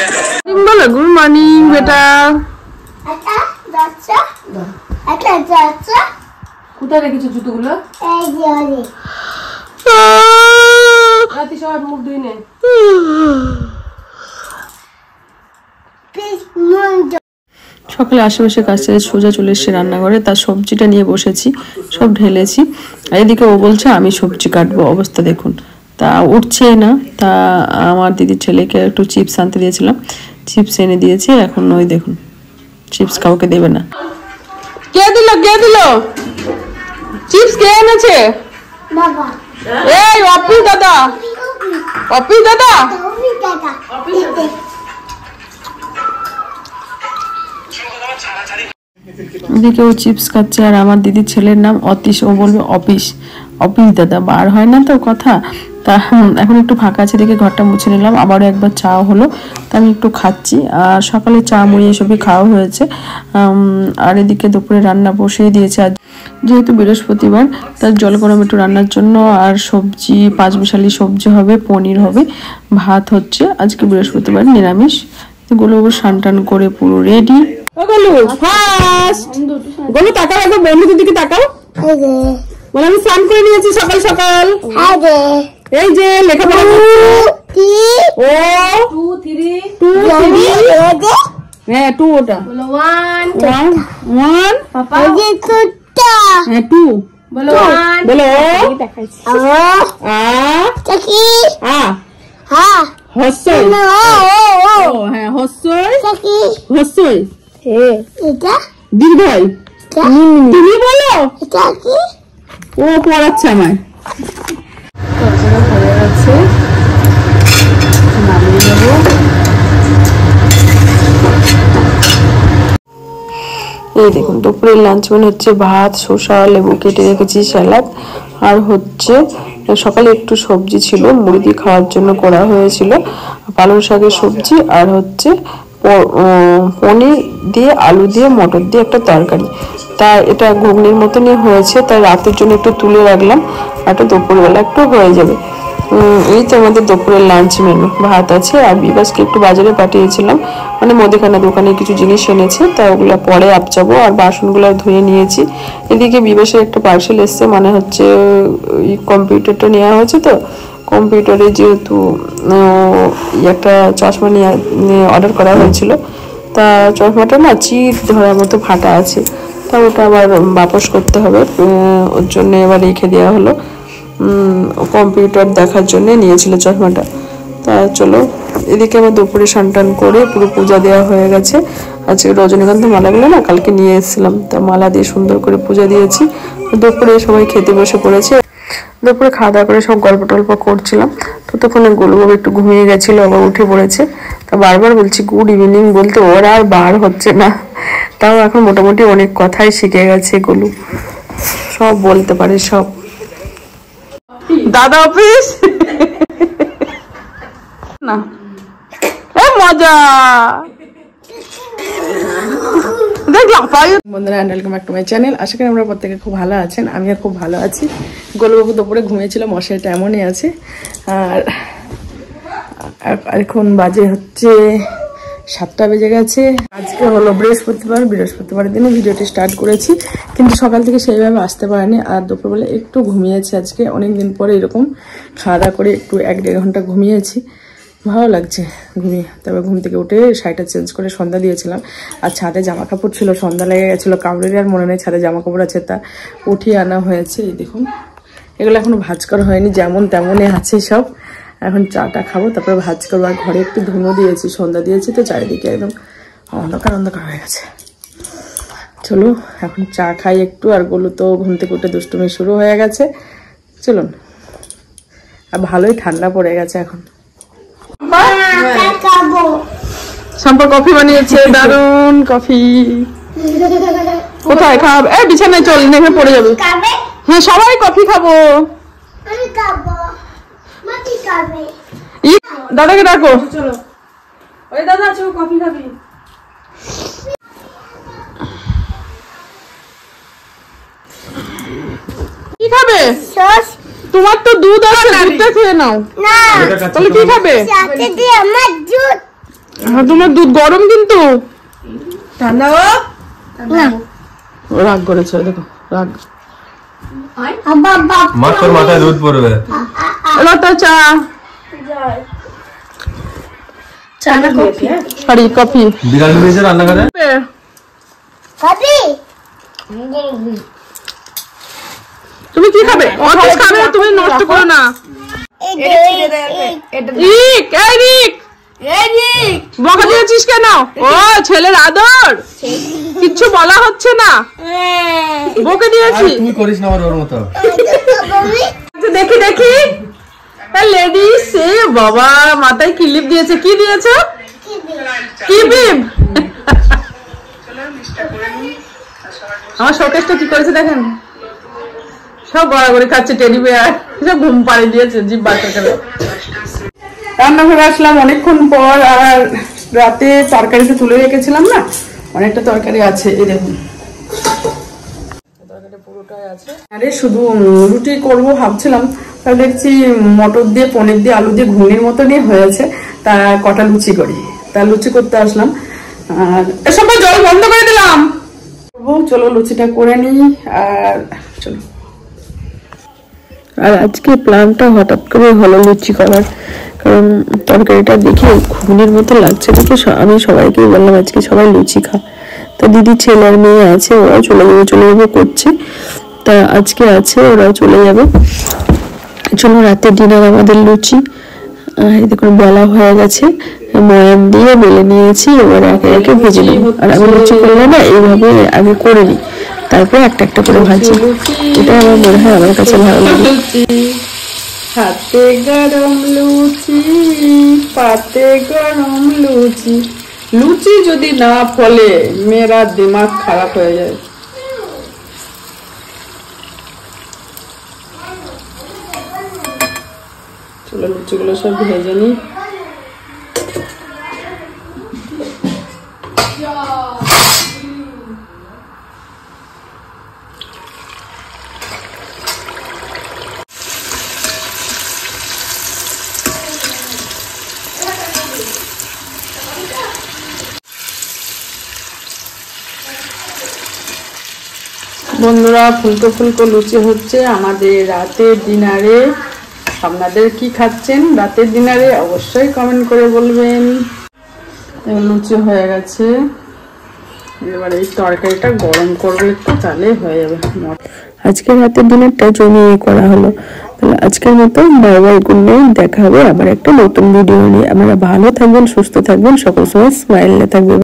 बोलो good morning बेटा কোথায় রেখেছো জুতোগুলো রাতে সব মুখ ধুই নে সকালে আশেপাশে কাজ ছেড়ে সোজা চলে এসেছি রান্নাঘরে তার সবজিটা নিয়ে বসেছি সব ঢেলেছি আর এদিকে ও বলছে আমি সবজি কাটবো অবস্থা দেখুন তা উঠছেই না তা আমার দিদির ছেলেকে একটু চিপস আনতে দিয়েছিলাম চিপস এনে দিয়েছে এখন ওই দেখুন চিপস কাউকে দেবে না কে দিল চিপস কে এনেছে বাবা এই অপি দাদা এদিকে ও চিপস খাচ্ছে আর আমার দিদির ছেলের নাম অতীশ ও বলবে অপিস দাদা বার হয় না তো কথা তা এখন একটু ফাঁকা আছে দেখে ঘরটা মুছে নিলাম আবারও একবার চা হলো তা আমি একটু খাচ্ছি আর সকালে চা মুড়ি এসবই খাওয়া হয়েছে আর এদিকে দুপুরে রান্না বসিয়ে দিয়েছে আজ যেহেতু বৃহস্পতিবার তার জল গরম একটু রান্নার জন্য আর সবজি পাঁচমিশালি সবজি হবে পনির হবে ভাত হচ্ছে আজকে বৃহস্পতিবার নিরামিষ গোলু স্নান টান করে পুরো রেডি গোলু ফার্স্ট গোলু তাকাও একবার বন্ধুদের দিকে তাকাও বলে আমি স্নান করে নিয়েছি সকাল সকাল এই যে লেখাপড়া করছি ও 2 3 হ্যাঁ 2 ওটা বলো 1 পাপা এই যে টুটা হ্যাঁ 2 বলো 1 বলো দেখাইছি আ চাকি হ্যাঁ হসই ও হ্যাঁ হসই চাকি হসই এটা দীর্ঘই তুমি বলো এটা কি ও পড়াচ্ছে আমায় হয়ে গেছে নামিয়ে নেব এই দেখুন দুপুরের লাঞ্চ মানে হচ্ছে ভাত শসা লেবু কেটে রেখেছি স্যালাড আর হচ্ছে সকালে একটু সবজি ছিল মুড়ি দিয়ে খাওয়ার জন্য করা হয়েছিল পালং শাকের সবজি আর হচ্ছে পনির দিয়ে আলু দিয়ে মটর দিয়ে একটা তরকারি তা এটা ঘুগনির মতনই হয়েছে তাই রাতের জন্য একটু তুলে রাখলাম আর দুপুরবেলা একটু হয়ে যাবে এই তো আমাদের দুপুরের লাঞ্চ মেনু ভাত আছে আর বিবাসকে একটু বাজারে পাঠিয়েছিলাম মানে মুদিখানা দোকানে কিছু জিনিস এনেছে তা ওগুলো পরে আপচাবো আর বাসনগুলো ধুয়ে নিয়েছি এদিকে বিবাসের একটা পার্সেল এসছে মানে হচ্ছে কম্পিউটারটা নেওয়া হয়েছে তো কম্পিউটারে যেহেতু একটা চশমা নিয়ে অর্ডার করা হয়েছিল তা চশমাটা না চিট ধরার মতো ফাটা আছে তা ওটা আবার বাপস করতে হবে ওর জন্য এবার রেখে দেওয়া হলো কম্পিউটার দেখার জন্য নিয়েছিল চশমাটা তা চলো এদিকে আমার দুপুরে স্নান করে পুরো পূজা দেওয়া হয়ে গেছে আজকে রজনীগন্ধা মালাগুলো না কালকে নিয়ে এসেছিলাম তা মালা দিয়ে সুন্দর করে পূজা দিয়েছি দুপুরে সবাই খেতে বসে পড়েছে দুপুরে খাওয়া দাওয়া করে সব গল্প টল্প করছিলাম ততক্ষণে গোলুবাবু একটু ঘুমিয়ে গেছিল আবার উঠে পড়েছে তা বারবার বলছি গুড ইভিনিং বলতে ওর আর বার হচ্ছে না তাও এখন মোটামুটি অনেক কথাই শিখে গেছে গোলু সব বলতে পারে সব দাদা অফিস না মজা বন্ধুরা welcome back to my channel আশা করি আমরা প্রত্যেকে খুব ভালো আছেন আমিও খুব ভালো আছি গোলুবাবু দুপুরে ঘুমিয়েছিল মশাইটা এমনই আছে আর এখন বাজে হচ্ছে 7টা বেজে গেছে আজকে হলো বৃহস্পতিবারের দিনে ভিডিওটি স্টার্ট করেছি কিন্তু সকাল থেকে সেইভাবে আসতে পারিনি আর দুপুরবেলা একটু ঘুমিয়েছি আজকে অনেকদিন পরে এরকম খাওয়া দাওয়া করে একটু 1-1.5 ঘন্টা ঘুমিয়েছি ভালো লাগছে ঘুমিয়ে তারপর ঘুম থেকে উঠে শাড়িটা চেঞ্জ করে সন্ধ্যা দিয়েছিলাম আর ছাদে জামা কাপড় ছিল সন্ধ্যা লেগে গেছিলো কাউরের আর মনে নেই ছাদে জামা কাপড় আছে তা উঠিয়ে আনা হয়েছে এই দেখুন এগুলো এখনো ভাঁজ করা হয়নি যেমন তেমনই আছে সব এখন চাটা খাবো তারপরে ভাঁজ করবো আর ঘরে একটু ধুনো দিয়েছি সন্ধ্যা দিয়েছি তো চারিদিকে একদম অন্ধকার হয়ে গেছে চলো এখন চা খাই একটু আর গোলু তো ঘুম থেকে উঠে দুষ্টুমি শুরু হয়ে গেছে চলুন আর ভালোই ঠান্ডা পড়ে গেছে এখন সম্পর্ক কফি বানিয়েছে দারুন কফি কোথায় খাবে এই বিছানায় চল নেমে পড়ে যাবে হ্যাঁ সবাই কফি খাবো দাদাকে ডাকো চলো ওই দাদা আছো কফি খাবি কি খাবে তোমার তো দুধ আছে দুধটা খেয়ে নাও না তাহলে কি খাবে সাথে দিয়ে আমার দুধ তোমার দুধ গরম কিন্তু ঠান্ডা রাগ করেছে, দেখো রাগ। মা তোর মাথায় দুধ পড়বে। লতা চা, সরি কফি। বিড়াল নিয়েছে রান্না করে। তুমি কি খাবে? অফিস খাবে, তুমি নষ্ট করো না। বকা দিয়েছিস কেন? ও ছেলের আদর, কিচ্ছু বলা হচ্ছে না, বকে দিয়েছি। তুই করিস না ওর মতো। দেখি দেখি লেডিস, সে বাবা মাথায় ক্লিপ দিয়েছে। কি দিয়েছে? কি বিব? আমার শোকেসটা কি করেছে দেখেন, সব গড়াগড়ি খাচ্ছে, টেডি বিয়ার সব ঘুম পাড়িয়ে দিয়েছে জিভ বার করে। রান্নাঘরে আসলাম অনেকক্ষণ পর, আর রাতে তরকারিতে তুলে রেখেছিলাম না, অনেকটা তরকারি আছে, এই দেখুন তরকারি পুরোটাই আছে। আরে শুধু রুটি করবো ভাবছিলাম, তাহলে দেখছি মটর দিয়ে পনির দিয়ে আলু দিয়ে ঘুগনির মতনই হয়েছে, তা কটা লুচি করি, তা লুচি করতে আসলাম। আর এসব জল বন্ধ করে দিলাম। চলো লুচিটা করে নিই। আর চলো, আর আজকে প্ল্যানটা হঠাৎ করে হলো লুচি করার, কারণ তরকারিটা দেখে ঘুগনির মতো লাগছে দেখে আমি সবাইকে বললাম আজকে সবাই লুচি খা। তা দিদি ছেলে আর মেয়ে আছে, ওরাও চলে যাবে করছে, তা আজকে আছে ওরাও চলে যাবে। চলো রাতের ডিনার আমাদের লুচি। দেখুন বেলা হয়ে গেছে, ময়াম দিয়ে বেলে নিয়েছি, এবার একে একে ভেজে নেব। আর আমি লুচি করলে না এইভাবে আগে করে নিই, তারপর একটা একটা করে ভাজি, এটা আমার মনে হয় আমার কাছে ভালো লাগে। হাতে গরম লুচি, পাতে গরম লুচি, লুচি যদি না ফলে মেয়েরা দিমাগ খারাপ হয়ে যায়। চলো লুচিগুলো সব ভেজে নিই। বন্ধুরা ফুলকো ফুলকো লুচি হচ্ছে আমাদের রাতের ডিনারে। আপনাদের কি খাচ্ছেন রাতের ডিনারে অবশ্যই কমেন্ট করে বলবেন। লুচি হয়ে গেছে, এবার এই তরকারিটা গরম করবো একটু, তাহলে হয়ে যাবে। আজকে রাতের ডিনারটা জমিয়ে করা হলো। তাহলে আজকের মতো বাই বাই, গুড নাইট। দেখা হবে আবার একটা নতুন ভিডিও নিয়ে। আপনারা ভালো থাকবেন, সুস্থ থাকবেন, সকল সময় স্মাইলে থাকবেন।